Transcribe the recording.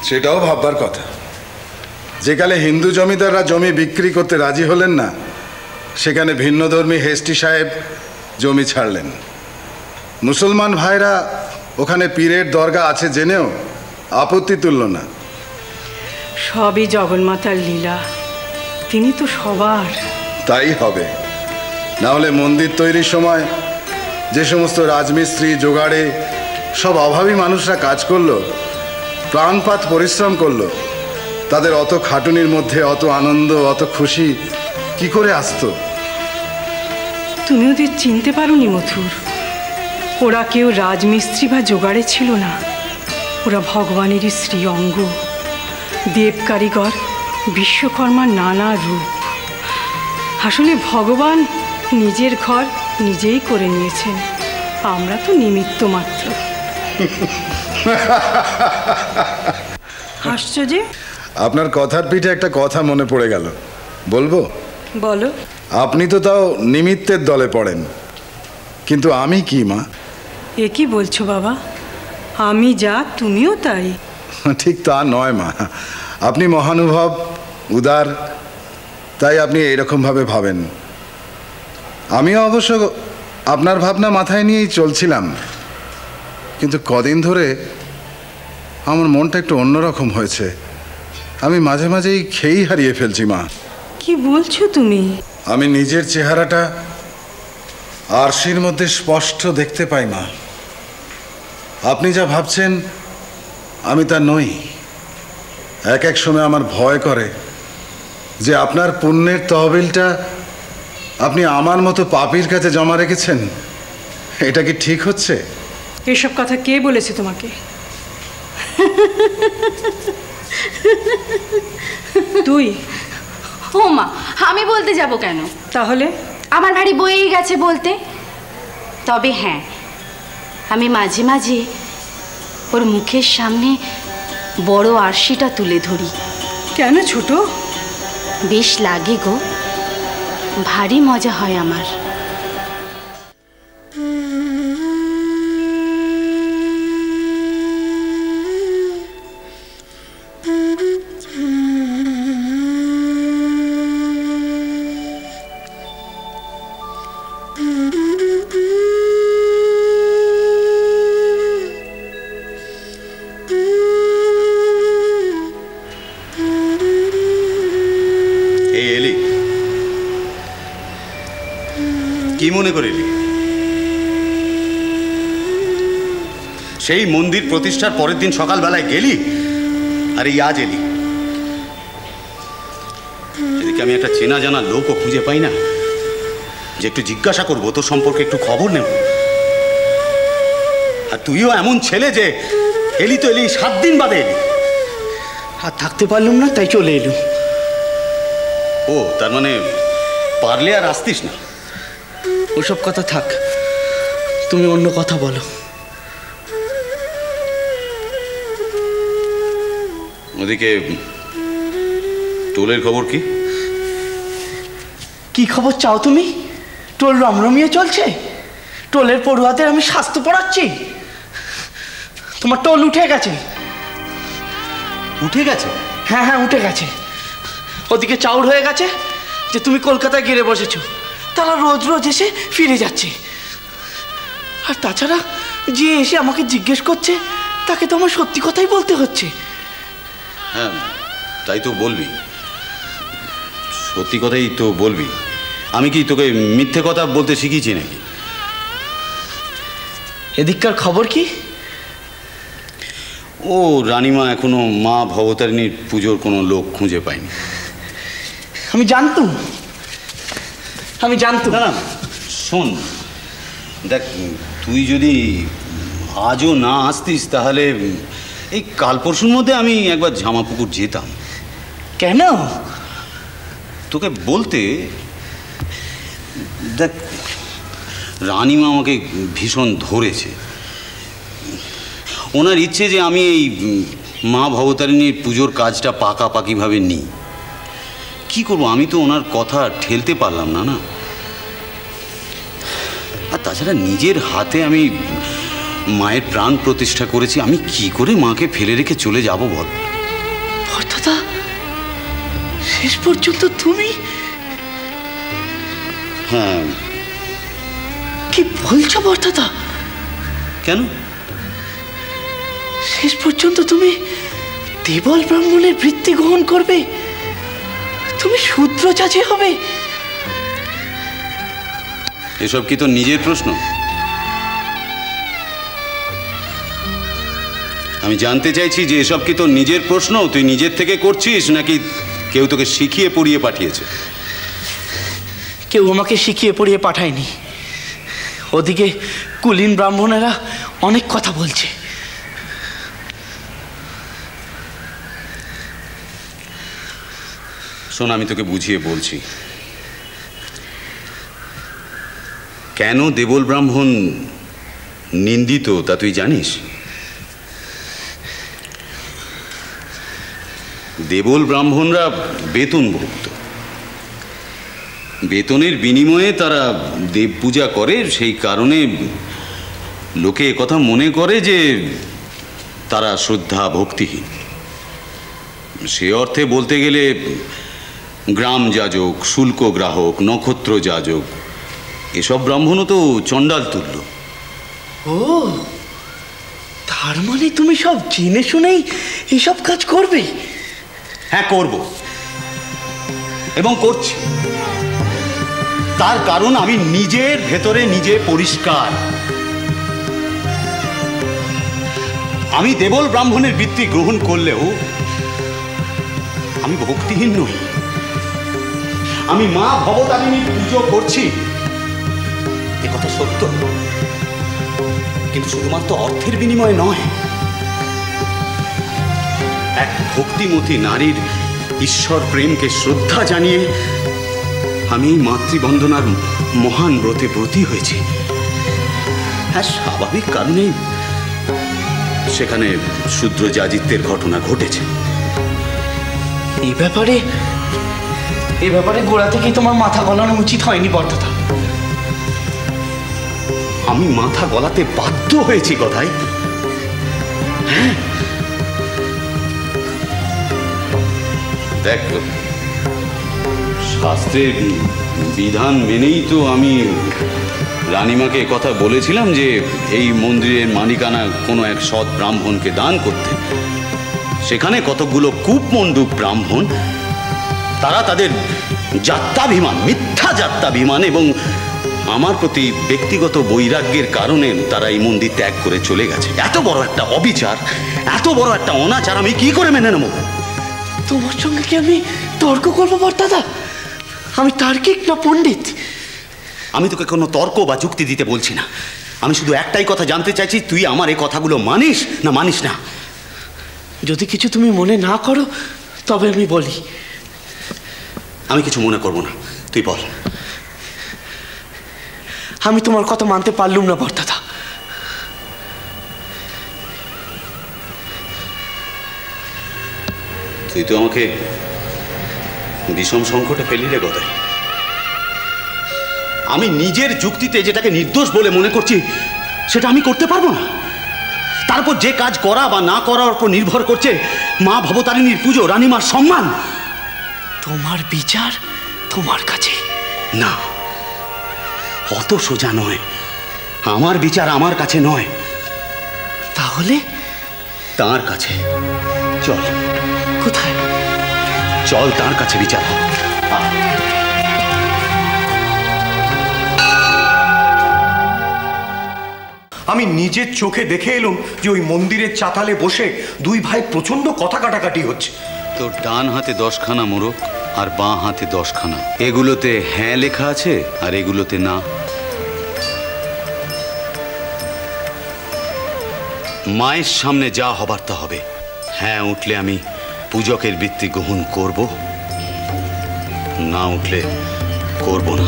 সেটাও ভাববার কথা। যেকালে হিন্দু জমিদাররা জমি বিক্রি করতে রাজি হলেন না, সেখানে ভিন্নধর্মী হেস্টি সাহেব জমি ছাড়লেন। মুসলমান ভাইরা ওখানে পীরের দরগা আছে জেনেও আপত্তি তুলল না। সবই জগন্মাতার লীলা, তিনি তো সবার। তাই হবে, না হলে মন্দির তৈরির সময় যে সমস্ত রাজমিস্ত্রি জোগাড়ে সব অভাবী মানুষরা কাজ করলো, প্রাণপাত পরিশ্রম করলো, তাদের অত খাটুনির মধ্যে অত আনন্দ, অত খুশি কি করে আসতো? তুমি ওদের চিনতে পারোনি মথুর। ওরা কেউ রাজমিস্ত্রি বা জোগাড়ে ছিল না, ওরা ভগবানেরই শ্রী অঙ্গ, দেব কারিগর, বিশ্বকর্মার নানা রূপ। আসলে ভগবান নিজের ঘর নিজেই করে নিয়েছেন, আমরা তো নিমিত্ত মাত্র। হাসছো যে? আপনার কথার পিঠে একটা কথা মনে পড়ে গেল, বলবো? বলো। আপনি তো তাও নিমিত্তের দলে পড়েন, কিন্তু আমি কি মা? এ কি বলছো বাবা? আমি যা তুমিও তাই। ঠিক তা নয় মা, আপনি মহানুভব, উদার, তাই আপনি এইরকমভাবে ভাবেন। আমিও অবশ্য আপনার ভাবনা মাথায় নিয়েই চলছিলাম, কিন্তু কদিন ধরে আমার মনটা একটু অন্যরকম হয়েছে। আমি মাঝে মাঝেই খেয়েই হারিয়ে ফেলছি মা। কি বলছো তুমি? আমি নিজের চেহারাটা আরশির মধ্যে স্পষ্ট দেখতে পাই মা। আপনি যা ভাবছেন আমি তা নই। এক এক সময় আমার ভয় করে যে আপনার পুণ্যের তহবিলটা আপনি আমার মতো পাপীর কাছে জমা রেখেছেন। এটা কি ঠিক হচ্ছে? এসব কথা কে বলেছে তোমাকে? তুই? ও মা, আমি বলতে যাব কেন? তাহলে? আমার ভারী বয়েই গেছে বলতে। তবে হ্যাঁ, আমি মাঝে মাঝে ওর মুখের সামনে বড় আরশিটা তুলে ধরি। কেন ছোট? বেশ লাগে গো, ভারী মজা হয় আমার। কি মনে করিলি? সেই মন্দির প্রতিষ্ঠার পরের দিন সকালবেলায় গেলি, আর এই আজ এলি। এদিকে আমি একটা চেনা জানা লোকও খুঁজে পাই না যে একটু জিজ্ঞাসা করবো, তোর সম্পর্কে একটু খবর নেব। আর তুইও এমন ছেলে যে এলি তো এলি, 7 দিন বাদে এলি। আর থাকতে পারলুম না, তাই চলে এলুম। ও, তার মানে পারলে আর আসতিস না? ওসব কথা থাক, তুমি অন্য কথা বলো। ওদিকে টোলের খবর কি? কি খবর চাও তুমি? টোল রমরমিয়ে চলছে। টোলের পড়ুয়াদের আমি স্বাস্থ্য পড়াচ্ছি। তোমার টোল উঠে গেছে। উঠে গেছে? হ্যাঁ হ্যাঁ, উঠে গেছে। ওদিকে চাউর হয়ে গেছে যে তুমি কলকাতায় গিয়ে বসেছো। তারা রোজ রোজ এসে ফিরে যাচ্ছে। আর তাছাড়া যে এসে আমাকে জিজ্ঞেস করছে, তাকে তো আমার সত্যি কথাই বলতে হচ্ছে। হ্যাঁ, তাই তো বলবি, সত্যি কথাই তো বলবি। আমি কি তোকে মিথ্যে কথা বলতে শিখিয়েছি নাকি? এদিককার খবর কি? ও রানীমা এখনো মা ভবতারিণীর পুজোর কোনো লোক খুঁজে পায়নি। আমি জানতুম। না না, শোন, দেখ, তুই যদি আজও না আসতিস তাহলে এই কাল পরশুর মধ্যে আমি একবার জামাপুকুর যেতাম। কেন? তোকে বলতে, দেখ, রানীমা আমাকে ভীষণ ধরেছে। ওনার ইচ্ছে যে আমি এই মা ভবতারিণীর পুজোর কাজটা পাকাপাকিভাবে নিই। কি করবো, আমি তো ওনার কথা ঠেলতে পারলাম না। আর তাছাড়া নিজের হাতে আমি মায়ের প্রাণ প্রতিষ্ঠা করেছি, আমি কি করে মাকে ফেলে রেখে চলে যাব বল? বর্দাদা, শেষ পর্যন্ত তুমি? হ্যাঁ। কি বলছো বর্দাদা? কেন? শেষ পর্যন্ত তুমি দেবল ব্রাহ্মণের বৃত্তি গ্রহণ করবে? তুমি শূদ্র চাচি হবে? এসব কি তোর নিজের প্রশ্ন? আমি জানতে চাইছি যে এসব কি তোর নিজের প্রশ্ন, তুই নিজের থেকে করছিস নাকি কেউ তোকে শিখিয়ে পড়িয়ে পাঠিয়েছে? কেউ আমাকে শিখিয়ে পড়িয়ে পাঠায়নি। ওদিকে কুলীন ব্রাহ্মণেরা অনেক কথা বলছে। শোন, আমি তোকে বুঝিয়ে বলছি। কেন দেবল ব্রাহ্মণ নিন্দিত তা তুই জানিস? দেবল ব্রাহ্মণরা বেতনভুক্ত। বেতনের বিনিময়ে তারা দেব পূজা করে, সেই কারণে লোকে একথা মনে করে যে তারা শ্রদ্ধা ভক্তিহীন। সে অর্থে বলতে গেলে গ্রাম যাজক, শুল্ক গ্রাহক, নক্ষত্র যাজক এসব ব্রাহ্মণও তো চণ্ডাল তুল্য। ও, তার মানে তুমি সব জেনে শুনেই এসব কাজ করবে? হ্যাঁ, করব এবং করছি। তার কারণ আমি নিজের ভেতরে নিজে পরিষ্কার। আমি দেবল ব্রাহ্মণের বৃত্তি গ্রহণ করলেও আমি ভক্তিহীন নই। আমি মা ভবতারিণীর পুজো করছি, এ কথা সত্য, কিন্তু শুধুমাত্র অর্থের বিনিময়ে নয়। এক ভক্তিমতী নারীর ঈশ্বর প্রেমকে শ্রদ্ধা জানিয়ে আমি এই মাতৃবন্দনার মহান ব্রতে ব্রতী হয়েছি। হ্যাঁ, স্বাভাবিক কারণেই সেখানে শূদ্র যাজিত্বের ঘটনা ঘটেছে। এ ব্যাপারে গোড়া থেকেই তোমার মাথা গলানো উচিত হয়নি বর্দাদা। আমি মাথা গলাতে বাধ্য হয়েছি কথাই। হ্যাঁ, দেখ, শাস্ত্রের বিধান মেনেই তো আমি রানীমাকে কথা বলেছিলাম যে এই মন্দিরের মালিকানা কোনো এক সৎ ব্রাহ্মণকে দান করতে। সেখানে কতকগুলো কূপমণ্ডূক ব্রাহ্মণ, তারা তাদের যাত্রাভিমান, মিথ্যা যাত্রাভিমান এবং আমার প্রতি ব্যক্তিগত বৈরাগ্যের কারণে তারা এই মন্দির ত্যাগ করে চলে গেছে। এত বড় একটা অবিচার, এত বড় একটা অনাচার আমি কি করে মেনে নেব? তোমার সঙ্গে কি আমি তর্ক করবো বর্দাদা? আমি তার্কিক না পণ্ডিত? আমি তোকে কোনো তর্ক বা যুক্তি দিতে বলছি না। আমি শুধু একটাই কথা জানতে চাইছি, তুই আমার এই কথাগুলো মানিস না মানিস না? যদি কিছু তুমি মনে না করো তবে আমি বলি। আমি কিছু মনে করব না, তুই বল। আমি তোমার কথা মানতে পারলুম না বর্দাদা। তুই তো আমাকে বিষম সংকটে ফেলি রে গদাই। আমি নিজের যুক্তিতে যেটাকে নির্দোষ বলে মনে করছি সেটা আমি করতে পারবো না। তারপর যে কাজ করা বা না করার উপর নির্ভর করছে মা ভবতারিণীর পুজো, রানীমার সম্মান। তোমার বিচার তোমার কাছে না, অত সোজা নয়। আমার বিচার আমার কাছে নয়। তাহলে তার কাছে চল। কোথায়? চল, তার কাছে বিচার। আমি নিজের চোখে দেখে এলাম যে ওই মন্দিরের চাতালে বসে দুই ভাই প্রচন্ড কথা কাটাকাটি হচ্ছে। তোর ডান হাতে 10খানা মোড়ক আর বাঁ হাতে 10খানা। এগুলোতে হ্যাঁ লেখা আছে আর এগুলোতে না। মায়ের সামনে যা হবার তা হবে। হ্যাঁ উঠলে আমি পূজকের বৃত্তি গ্রহণ করব, না উঠলে করব না।